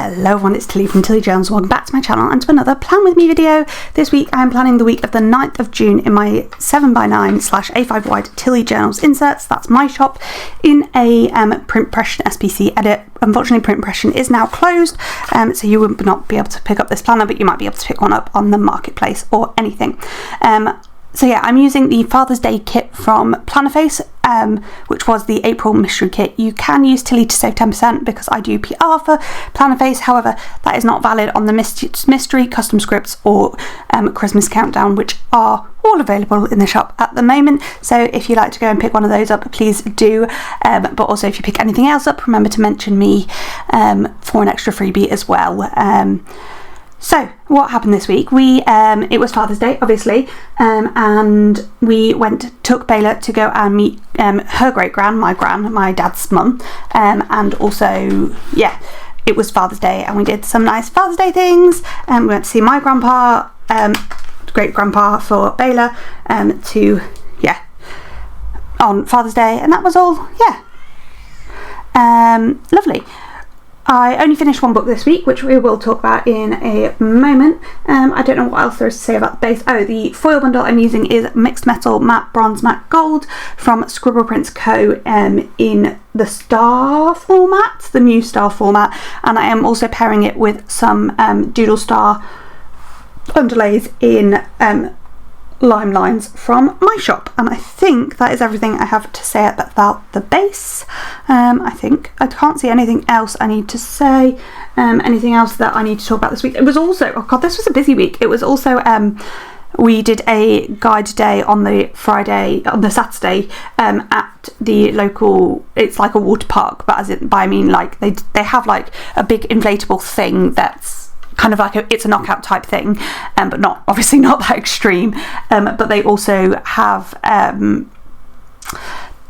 Hello everyone, it's Tilly from Tilly Jones. Welcome back to my channel and to another Plan With Me video. This week I'm planning the week of the 9th of June in my 7x9/A5 wide Tilly Journals inserts. That's my shop in a print impression SPC edit. Unfortunately, print impression is now closed, so you would not be able to pick up this planner, but you might be able to pick one up on the marketplace or anything. So yeah, I'm using the Father's Day kit from Plannerface, which was the April mystery kit. You can use Tilly to save 10% because I do PR for Plannerface. However, that is not valid on the mystery, custom scripts or Christmas countdown, which are all available in the shop at the moment. So if you'd like to go and pick one of those up, please do. But also if you pick anything else up, remember to mention me for an extra freebie as well. So what happened this week? It was Father's Day, obviously, and we took Bayla to go and meet her great gran, my dad's mum, and also, yeah, it was Father's Day, and we did some nice Father's Day things. We went to see my grandpa, great grandpa for Bayla, on Father's Day, and that was all, lovely. I only finished one book this week, which we will talk about in a moment. I don't know what else there is to say about the base. Oh, the foil bundle I'm using is Mixed Metal Matte Bronze Matte Gold from Scribble Prints Co. In the Star format, the new Star format, and I am also pairing it with some Doodle Star underlays in lime lines from my shop. And I think that is everything I have to say about the base. I think I can't see anything else I need to say, anything else that I need to talk about this week. It was also, oh god, this was a busy week. It was also we did a guide day on the Saturday at the local, it's like a water park, but I mean like they have like a big inflatable thing that's kind of like it's a knockout type thing, but not obviously not that extreme, but they also have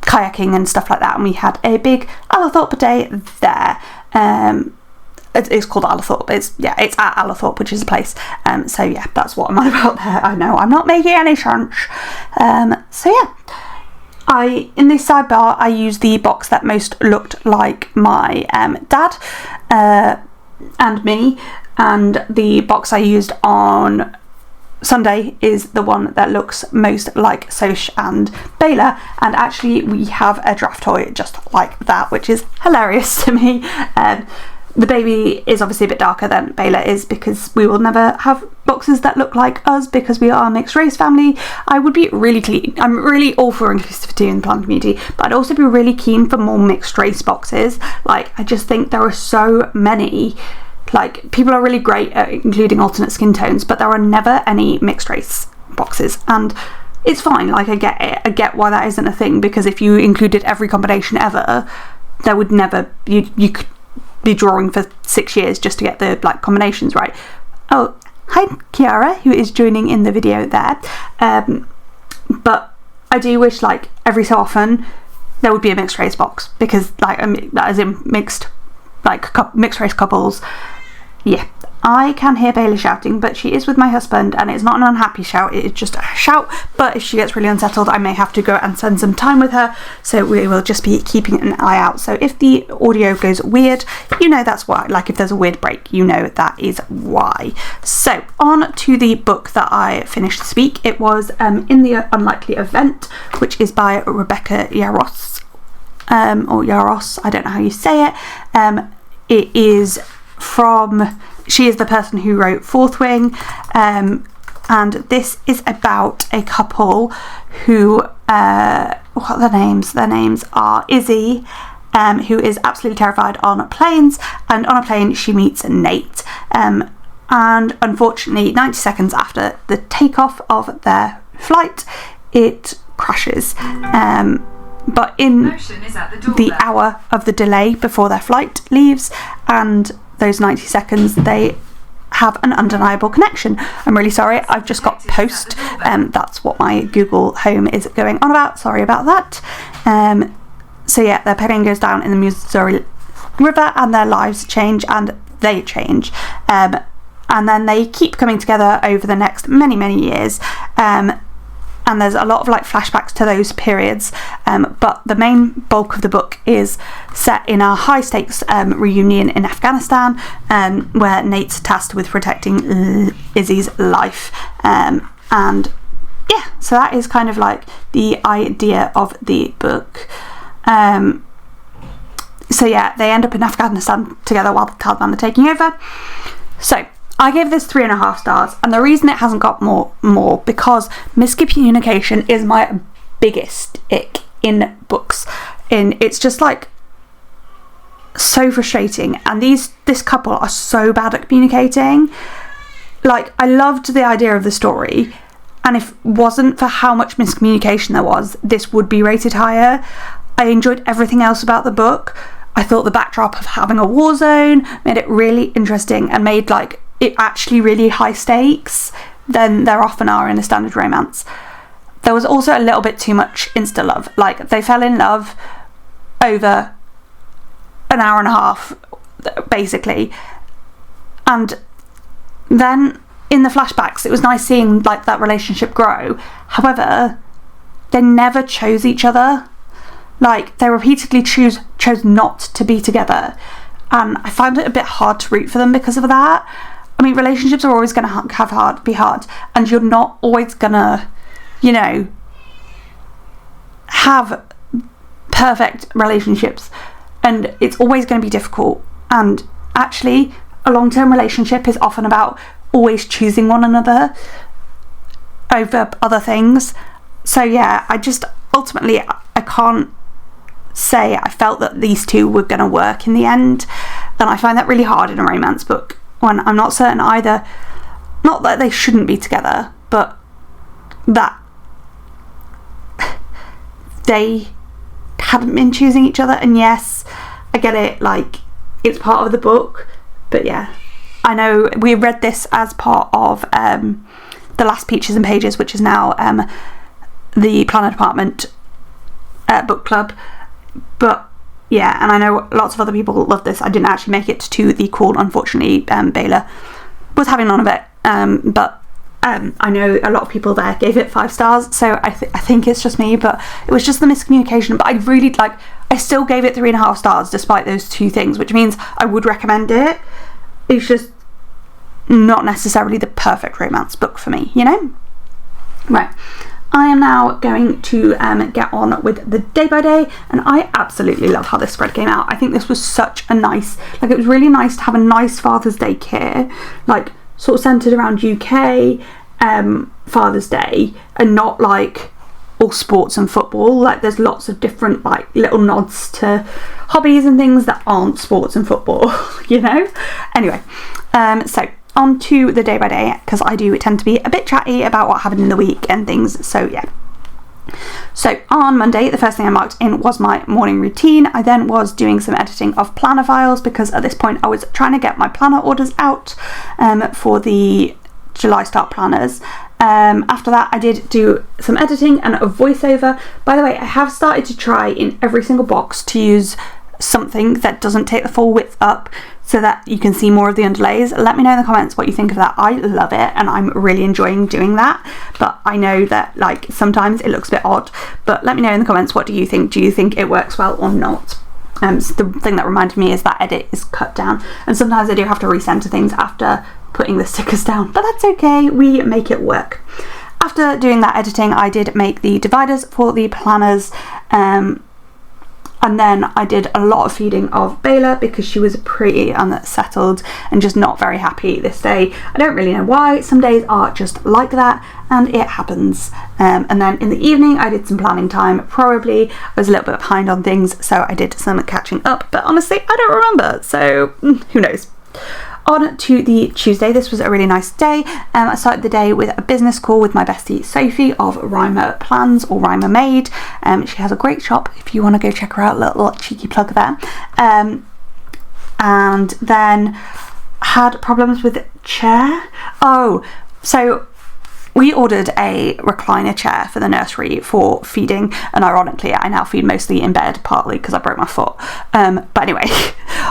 kayaking and stuff like that, and we had a big Alethorpe day there. It's called Alethorpe. It's at Alethorpe, which is a place. So yeah, that's what I'm on about there. I know I'm not making any sense. So yeah, in this sidebar I used the box that most looked like my dad and me. And the box I used on Sunday is the one that looks most like Soch and Bayla, and actually we have a draft toy just like that, which is hilarious to me. The baby is obviously a bit darker than Bayla is because we will never have boxes that look like us because we are a mixed race family. I'm really all for inclusivity in the plant community, but I'd also be really keen for more mixed race boxes. Like, I just think there are so many. Like, people are really great at including alternate skin tones, but there are never any mixed race boxes, and it's fine. Like, I get it. I get why that isn't a thing, because if you included every combination ever, there would never, you could be drawing for 6 years just to get the like combinations right. Oh, hi Kiara, who is joining in the video there. But I do wish like every so often there would be a mixed race box, because like that is in mixed race couples. Yeah, I can hear Bayla shouting, but she is with my husband and it's not an unhappy shout, it is just a shout. But if she gets really unsettled, I may have to go and spend some time with her, so we will just be keeping an eye out. So if the audio goes weird, you know that's why. Like, if there's a weird break, you know that is why. So on to the book that I finished this week. It was In the Unlikely Event, which is by Rebecca Yarros, or Yaros, I don't know how you say it. It is she is the person who wrote Fourth Wing, and this is about a couple who, what are their names? Their names are Izzy, who is absolutely terrified on planes, and on a plane she meets Nate, and unfortunately 90 seconds after the takeoff of their flight it crashes. But in the hour of the delay before their flight leaves, and those 90 seconds, they have an undeniable connection. I'm really sorry, I've just got post. That's what my Google Home is going on about. Sorry about that. So yeah, their plane goes down in the Missouri River, and their lives change, and they change. And then they keep coming together over the next many years. and there's a lot of like flashbacks to those periods, but the main bulk of the book is set in a high stakes reunion in Afghanistan, where Nate's tasked with protecting Izzy's life, and yeah, so that is kind of like the idea of the book. So yeah, they end up in Afghanistan together while the Taliban are taking over. So I gave this 3.5 stars, and the reason it hasn't got more because miscommunication is my biggest ick in books. It's just like so frustrating, and this couple are so bad at communicating. Like, I loved the idea of the story, and if it wasn't for how much miscommunication there was, this would be rated higher. I enjoyed everything else about the book. I thought the backdrop of having a war zone made it really interesting and made like it actually really high stakes than there often are in a standard romance. There was also a little bit too much insta love. Like, they fell in love over an hour and a half, basically, and then in the flashbacks it was nice seeing like that relationship grow. However, they never chose each other. Like, they repeatedly chose not to be together, and I found it a bit hard to root for them because of that. I mean, relationships are always going to be hard, and you're not always gonna, you know, have perfect relationships, and it's always going to be difficult. And actually, a long-term relationship is often about always choosing one another over other things. So yeah, I just ultimately I can't say I felt that these two were going to work in the end, and I find that really hard in a romance book when I'm not certain either, not that they shouldn't be together, but that they hadn't been choosing each other. And yes, I get it, like, it's part of the book, but yeah, I know we read this as part of the last Peaches and Pages, which is now the Planner Department book club, but yeah, and I know lots of other people love this. I didn't actually make it to the call, unfortunately. Bayla was having none of it, but I know a lot of people there gave it 5 stars, so I think it's just me, but it was just the miscommunication. But I still gave it 3.5 stars despite those 2 things, which means I would recommend it. It's just not necessarily the perfect romance book for me, you know? Right. I am now going to get on with the day by day, and I absolutely love how this spread came out. I think this was such a nice, like, it was really nice to have a nice Father's Day care, like sort of centered around UK Father's Day, and not like all sports and football. Like, there's lots of different like little nods to hobbies and things that aren't sports and football, you know? Anyway, so on to the day by day, because I do tend to be a bit chatty about what happened in the week and things, so yeah. So on Monday, the first thing I marked in was my morning routine. I then was doing some editing of planner files, because at this point I was trying to get my planner orders out for the July start planners. After that, I did do some editing and a voiceover. By the way, I have started to try in every single box to use something that doesn't take the full width up, so that you can see more of the underlays. Let me know in the comments what you think of that. I love it, and I'm really enjoying doing that, but I know that like sometimes it looks a bit odd. But let me know in the comments, what do you think? Do you think it works well or not? So the thing that reminded me is that edit is cut down, and sometimes I do have to recenter things after putting the stickers down, but that's okay, we make it work. After doing that editing, I did make the dividers for the planners, and then I did a lot of feeding of Bayla, because she was pretty unsettled and just not very happy this day. I don't really know why. Some days are just like that, and it happens. And then in the evening I did some planning time. Probably I was a little bit behind on things, so I did some catching up, but honestly I don't remember, so who knows. On to the Tuesday. This was a really nice day. I started the day with a business call with my bestie Sophie of Rhymer Plans, or Rhymer Made. She has a great shop if you want to go check her out, little cheeky plug there. And then had problems with chair. Oh, so we ordered a recliner chair for the nursery for feeding, and ironically I now feed mostly in bed, partly because I broke my foot. But anyway,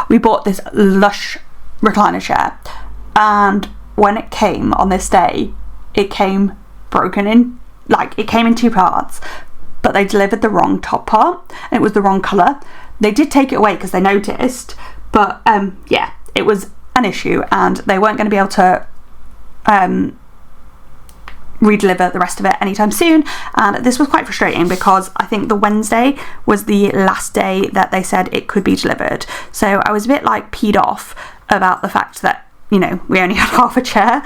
we bought this lush recliner chair, and when it came on this day, it came broken in like, it came in 2 parts, but they delivered the wrong top part, and it was the wrong colour. They did take it away because they noticed, but yeah, it was an issue, and they weren't going to be able to redeliver the rest of it anytime soon. And this was quite frustrating because I think the Wednesday was the last day that they said it could be delivered, so I was a bit like peed off about the fact that, you know, we only had half a chair,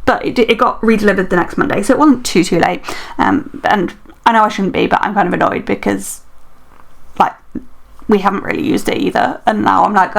but it got redelivered the next Monday, so it wasn't too late. And I know I shouldn't be, but I'm kind of annoyed because, like, we haven't really used it either, and now I'm like,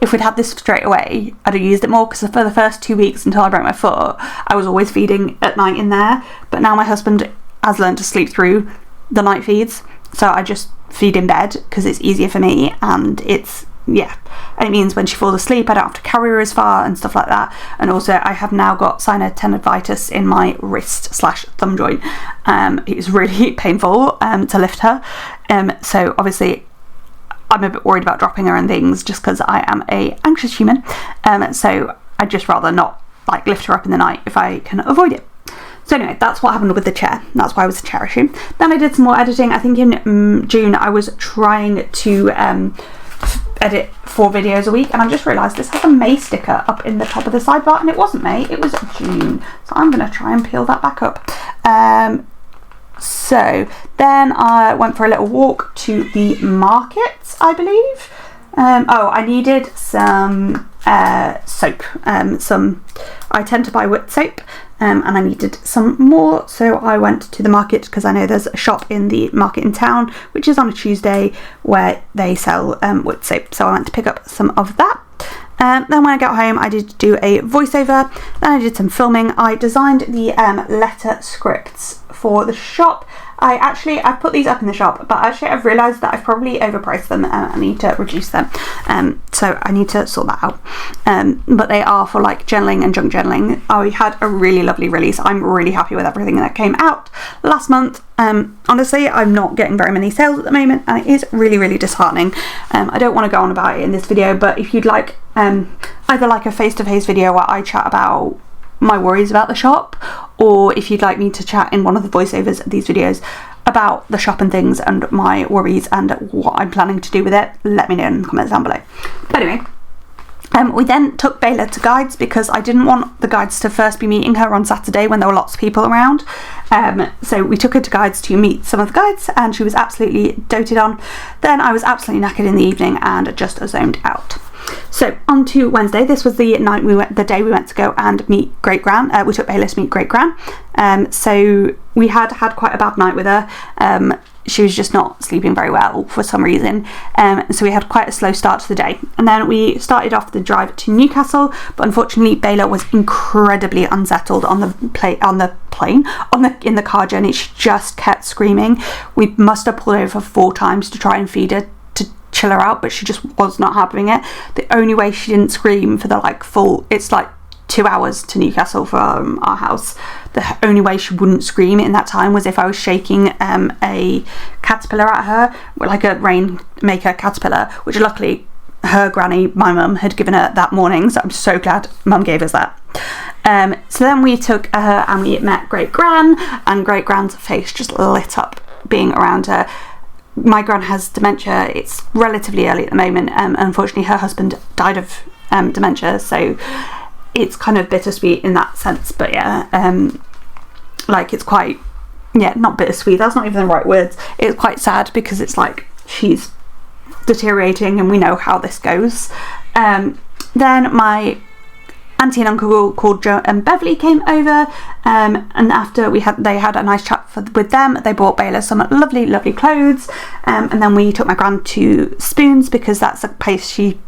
if we'd had this straight away, I'd have used it more, because for the first 2 weeks until I broke my foot, I was always feeding at night in there, but now my husband has learned to sleep through the night feeds, so I just feed in bed because it's easier for me, and it's, yeah, and it means when she falls asleep I don't have to carry her as far and stuff like that. And also I have now got sinus tendinitis in my wrist / thumb joint. It's really painful to lift her, so obviously I'm a bit worried about dropping her and things, just because I am a anxious human, so I'd just rather not, like, lift her up in the night if I can avoid it. So anyway, that's what happened with the chair. That's why I was a chair issue. Then I did some more editing. I think in June I was trying to edit 4 videos a week, and I've just realised this has a May sticker up in the top of the sidebar, and it wasn't May, it was June, so I'm going to try and peel that back up. So then I went for a little walk to the market, I believe. I needed some soap. I tend to buy wet soap, and I needed some more, so I went to the market because I know there's a shop in the market in town, which is on a Tuesday, where they sell wet soap, so I went to pick up some of that. Then when I got home I did do a voiceover, then I did some filming. I designed the letter scripts for the shop. I put these up in the shop, but actually I've realised that I've probably overpriced them, and I need to reduce them, so I need to sort that out. But they are for, like, journaling and junk journaling. I had a really lovely release. I'm really happy with everything that came out last month. Honestly, I'm not getting very many sales at the moment, and it is really disheartening. I don't want to go on about it in this video, but if you'd like either like a face-to-face video where I chat about my worries about the shop, or if you'd like me to chat in one of the voiceovers of these videos about the shop and things and my worries and what I'm planning to do with it, let me know in the comments down below. But anyway, we then took Bayla to guides because I didn't want the guides to first be meeting her on Saturday when there were lots of people around. So we took her to guides to meet some of the guides, and she was absolutely doted on. Then I was absolutely knackered in the evening and just zoned out. So on to Wednesday. This was the day we went to go and meet great gran. We took Bayla to meet great gran. So we had quite a bad night with her. She was just not sleeping very well for some reason, so we had quite a slow start to the day. And then we started off the drive to Newcastle, but unfortunately Bayla was incredibly unsettled in the car journey. She just kept screaming. We must have pulled over 4 times to try and feed her to chill her out, but she just was not having it. The only way she didn't scream for the it's like 2 hours to Newcastle from our house. The only way she wouldn't scream in that time was if I was shaking a caterpillar at her, like a rainmaker caterpillar, which luckily her granny, my mum, had given her that morning, so I'm so glad mum gave us that. So then we took her and we met great gran, and great gran's face just lit up being around her. My gran has dementia. It's relatively early at the moment. Unfortunately her husband died of dementia, so it's kind of bittersweet in that sense. But yeah, it's quite, not bittersweet, that's not even the right words. It's quite sad because it's like she's deteriorating and we know how this goes. Then my auntie and uncle called Joe and Beverly came over, and after they had a nice chat with them. They bought Bayla some lovely clothes, and then we took my gran to Spoons because that's a place she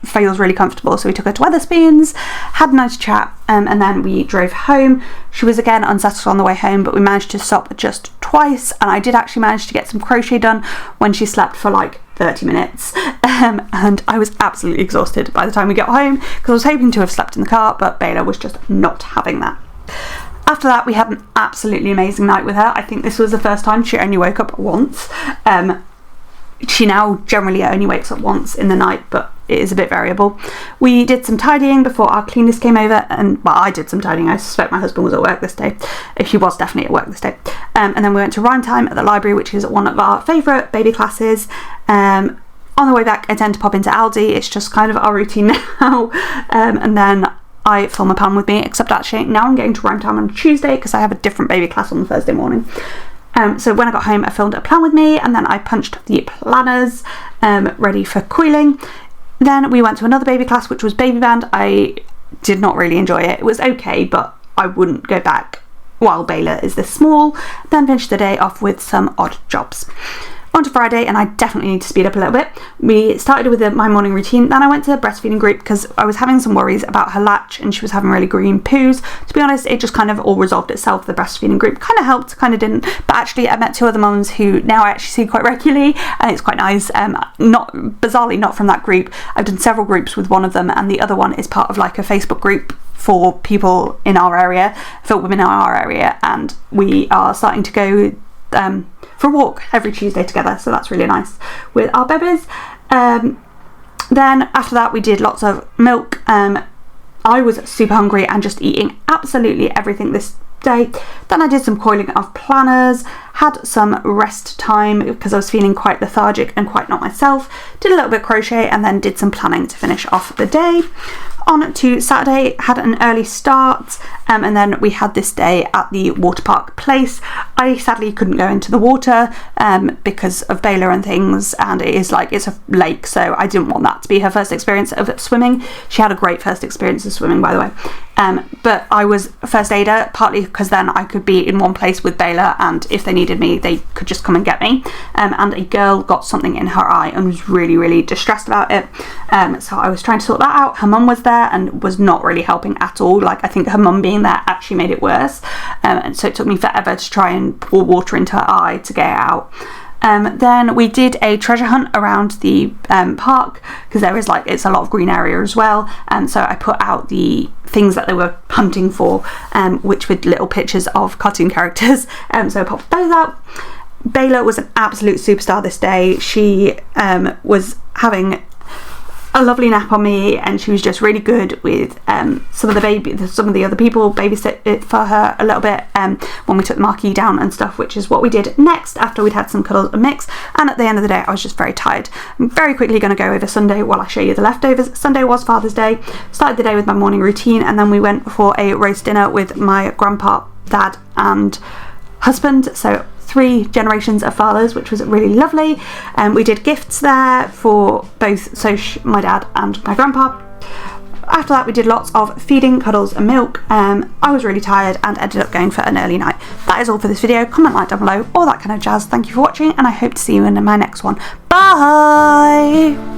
feels really comfortable, so we took her to Wetherspoons, had a nice chat, and then we drove home. She was again unsettled on the way home, but we managed to stop just twice, and I did actually manage to get some crochet done when she slept for 30 minutes, and I was absolutely exhausted by the time we got home because I was hoping to have slept in the car, but Bayla was just not having that. After that we had an absolutely amazing night with her. I think this was the first time she only woke up once. She now generally only wakes up once in the night, but it is a bit variable. We did some tidying before our cleaners came over, and well, I did some tidying. I suspect my husband was at work this day. He was definitely at work this day. And then we went to rhyme time at the library, which is one of our favourite baby classes. On the way back, I tend to pop into Aldi. It's just kind of our routine now. And then I film a plan with me, except actually now I'm going to rhyme time on Tuesday because I have a different baby class on Thursday morning. So when I got home, I filmed a plan with me, and then I punched the planners ready for coiling. Then we went to another baby class, which was baby band. I did not really enjoy it. It was okay, but I wouldn't go back while Bayla is this small. Then finished the day off with some odd jobs. On to Friday, and I definitely need to speed up a little bit. We started with my morning routine, then I went to the breastfeeding group because I was having some worries about her latch and she was having really green poos. To be honest, it just kind of all resolved itself. The breastfeeding group kind of helped, kind of didn't, but actually I met two other mums who now I actually see quite regularly, and it's quite nice. Not bizarrely, not from that group. I've done several groups with one of them, and the other one is part of like a Facebook group for people in our area, for women in our area, and we are starting to go for a walk every Tuesday together, so that's really nice with our babies. Then after that we did lots of milk. I was super hungry and just eating absolutely everything this day. Then I did some coiling of planners, had some rest time because I was feeling quite lethargic and quite not myself, did a little bit of crochet, and then did some planning to finish off the day. On to Saturday, had an early start, and then we had this day at the water park place. I sadly couldn't go into the water because of Bayla and things, and it's a lake, so I didn't want that to be her first experience of swimming. She had a great first experience of swimming, by the way. But I was first aider, partly because then I could be in one place with Bayla, and if they needed me, they could just come and get me. And a girl got something in her eye and was really, really distressed about it. So I was trying to sort that out. Her mum was there and was not really helping at all. Like, I think her mum being there actually made it worse. And so it took me forever to try and pour water into her eye to get it out. Then we did a treasure hunt around the park because there is it's a lot of green area as well, and so I put out the things that they were hunting for, which were little pictures of cartoon characters, so I popped those out. Bayla was an absolute superstar this day. She was having a lovely nap on me, and she was just really good with some of the other people babysit it for her a little bit when we took the marquee down and stuff, which is what we did next after we'd had some cuddles and mix. And at the end of the day I was just very tired. I'm very quickly going to go over Sunday while I show you the leftovers. Sunday was Father's Day. Started the day with my morning routine, and then we went for a roast dinner with my grandpa, dad and husband, so 3 generations of fathers, which was really lovely. We did gifts there for both my dad and my grandpa. After that we did lots of feeding, cuddles and milk. I was really tired and ended up going for an early night. That is all for this video. Comment, like down below, all that kind of jazz. Thank you for watching, and I hope to see you in my next one. Bye!